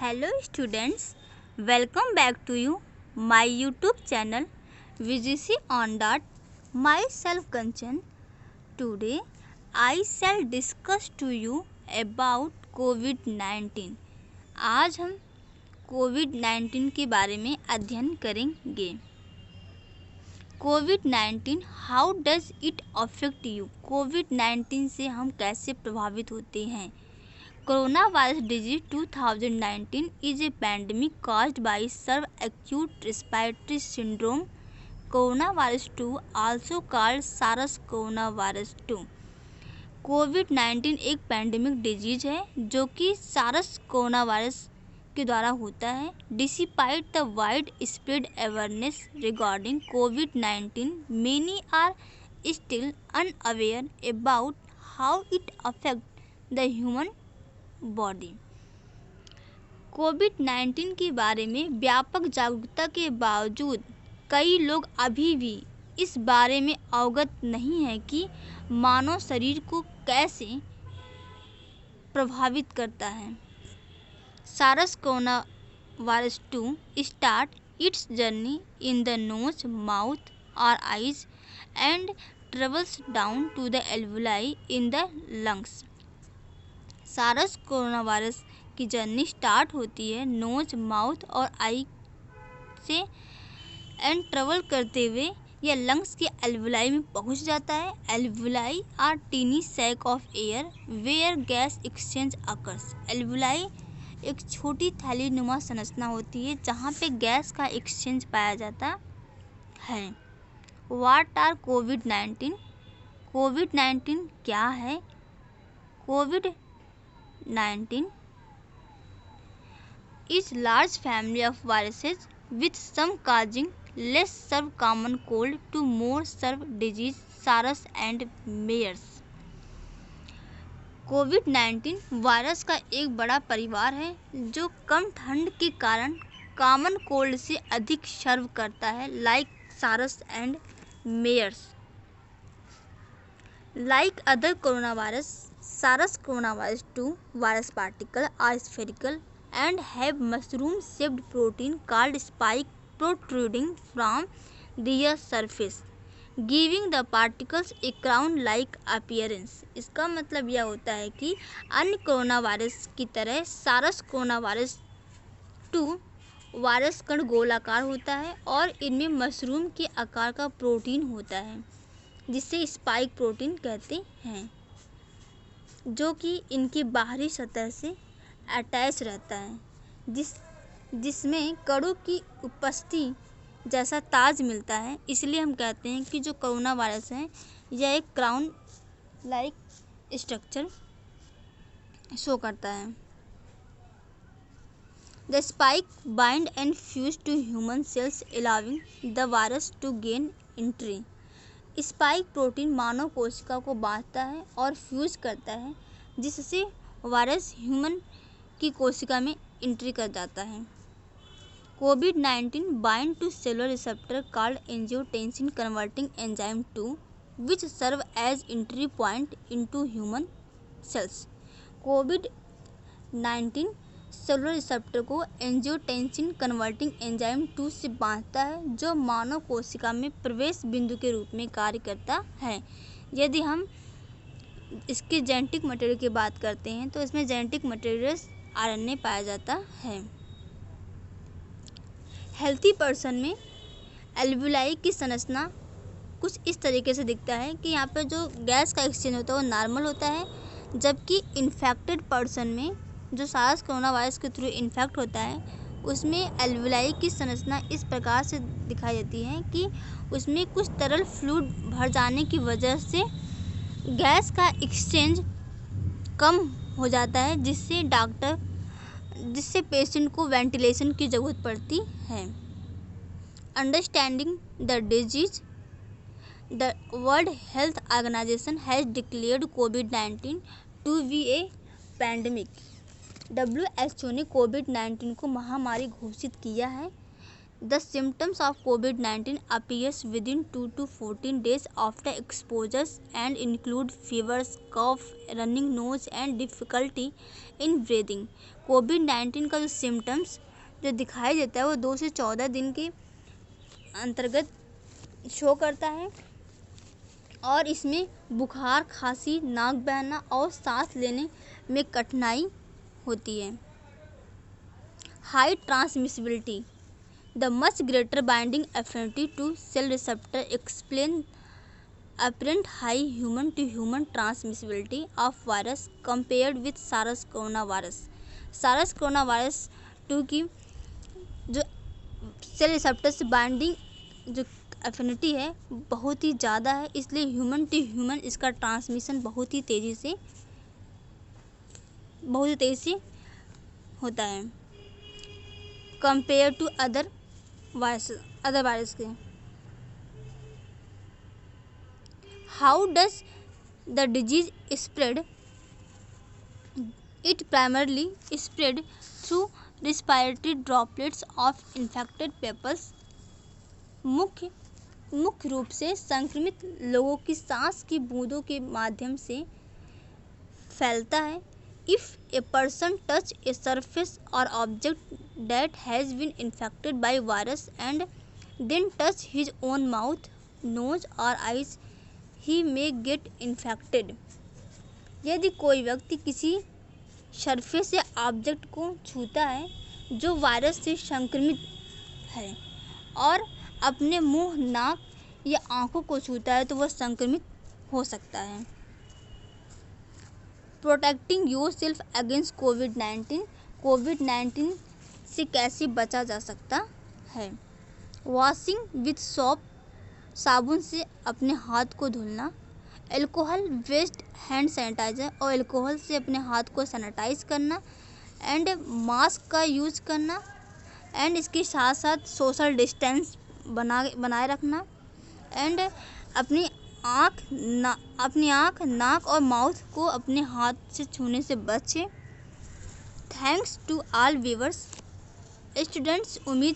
Hello students, welcome back to you my YouTube channel VGC on dot. Myself Kanchan. Today I shall discuss to you about COVID-19. आज हम COVID-19 के बारे में अध्ययन करेंगे। COVID-19 how does it affect you? COVID-19 से हम कैसे प्रभावित होते हैं? Coronavirus disease 2019 is a pandemic caused by subacute respiratory syndrome coronavirus 2, also called SARS-CoV 2। कोविड-19 एक पैंडेमिक डिजीज है जो कि सारस कोरोना वायरस के द्वारा होता है। Despite the widespread awareness regarding कोविड-19, many are still unaware about how it affect the human body. कोविड-19 के बारे में व्यापक जागरूकता के बावजूद कई लोग अभी भी इस बारे में अवगत नहीं है कि मानव शरीर को कैसे प्रभावित करता है। SARS corona virus 2 start its journey in the nose, mouth और eyes and travels down to the alveoli in the lungs. SARS corona virus की जर्नी स्टार्ट होती है नोज, माउथ और आई से एंड ट्रेवल करते हुए यह लंग्स के एल्वुलाई में पहुंच जाता है। Alveoli are tiny sac of air where gas exchange occurs. Alveoli एक छोटी थैली नुमा संरचना होती है जहां पे गैस का एक्सचेंज पाया जाता है। व्हाट आर कोविड-19? कोविड-19 क्या है? कोविड-19 is large family of viruses with some causing less serve common cold to more serve disease SARS and MERS। Covid virus का एक बड़ा परिवार है जो कम ठंड के कारण कॉमन कोल्ड से अधिक सर्व करता है, like SARS and MERS. Like other coronavirus, SARS-CoV 2 virus particles are spherical and have mushroom-shaped protein called spike protruding from their surface, giving the particles a crown-like appearance। इसका मतलब यह होता है कि अन्य कोरोना वायरस की तरह SARS-CoV 2 वायरस कण गोलाकार होता है और इनमें मशरूम के आकार का प्रोटीन होता है जिसे स्पाइक प्रोटीन कहते हैं, जो कि इनकी बाहरी सतह से अटैच रहता है, जिसमें कणों की उपस्थिति जैसा ताज मिलता है। इसलिए हम कहते हैं कि जो कोरोना वायरस है यह एक क्राउन लाइक स्ट्रक्चर शो करता है। The spike bind and fuse to human cells allowing the virus to gain entry. Spike protein मानव कोशिका को बांधता है और फ्यूज करता है जिससे वायरस ह्यूमन की कोशिका में एंट्री कर जाता है। कोविड-19 bind to cellular receptor called angiotensin converting enzyme 2 which serve as entry point into human cells. कोविड-19 सेलुलर रिसेप्टर को एंजियोटेंसिन कन्वर्टिंग एंजाइम 2 से बांधता है जो मानव कोशिका में प्रवेश बिंदु के रूप में कार्य करता है। यदि हम इसके जेनेटिक मटेरियल की बात करते हैं तो इसमें जेनेटिक मटेरियल आरएनए पाया जाता है। हेल्थी पर्सन में एल्वुलाई की संरचना कुछ इस तरीके से दिखता है कि यहाँ पर जो गैस का एक्सचेंज होता है वो नॉर्मल होता है, जबकि इन्फेक्टेड पर्सन में जो सार्स कोरोना वायरस के थ्रू इन्फेक्ट होता है उसमें एल्वुलाई की संरचना इस प्रकार से दिखाई देती है कि उसमें कुछ तरल फ्लूइड भर जाने की वजह से गैस का एक्सचेंज कम हो जाता है, जिससे पेशेंट को वेंटिलेशन की ज़रूरत पड़ती है। Understanding the disease, the World Health Organization has declared कोविड-19 to be a pandemic. WHO ने कोविड-19 को महामारी घोषित किया है। The symptoms of COVID-19 appears within 2 to 14 days after exposures and include fevers, cough, running nose and difficulty in breathing. COVID-19 का जो symptoms जो दिखाई देता है वो 2 से 14 दिन के अंतर्गत शो करता है और इसमें बुखार, खांसी, नाक बहना और सांस लेने में कठिनाई होती है। High transmissibility, the much greater binding affinity to cell receptor explain apparent high human to human transmissibility of virus compared with SARS coronavirus. SARS coronavirus 2 की जो सेल रिसेप्टर से बाइंडिंग जो एफिनिटी है बहुत ही ज़्यादा है, इसलिए ह्यूमन टू ह्यूमन इसका ट्रांसमिशन बहुत ही तेज़ी से होता है कंपेयर टू अदर वायरस के। How does the disease spread? It primarily spread through respiratory droplets of infected peoples. मुख्य रूप से संक्रमित लोगों की सांस की बूंदों के माध्यम से फैलता है। If a person touch a surface or object that has been infected by virus and then touch his own mouth, nose or eyes, he may get infected. यदि कोई व्यक्ति किसी सरफेस या ऑब्जेक्ट को छूता है जो वायरस से संक्रमित है और अपने मुंह, नाक या आंखों को छूता है तो वह संक्रमित हो सकता है। प्रोटेक्टिंग योर सेल्फ अगेंस्ट कोविड-19 से कैसे बचा जा सकता है? वॉशिंग विथ सोप, साबुन से अपने हाथ को धुलना, एल्कोहल बेस्ड हैंड सैनिटाइजर और एल्कोहल से अपने हाथ को सैनिटाइज करना एंड मास्क का यूज करना एंड इसके साथ साथ सोशल डिस्टेंस बनाए रखना एंड अपनी आँख, नाक और माउथ को अपने हाथ से छूने से बचें। Thanks to all viewers. Students, उम्मीद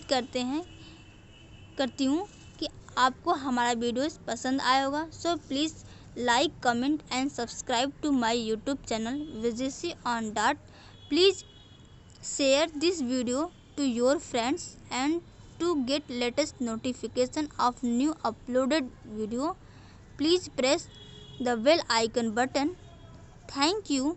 करती हूँ कि आपको हमारा वीडियोस पसंद आया होगा। So please like, comment and subscribe to my YouTube channel VGC on dot. Please share this video to your friends and to get latest notification of new uploaded video. Please press the bell icon button. Thank you.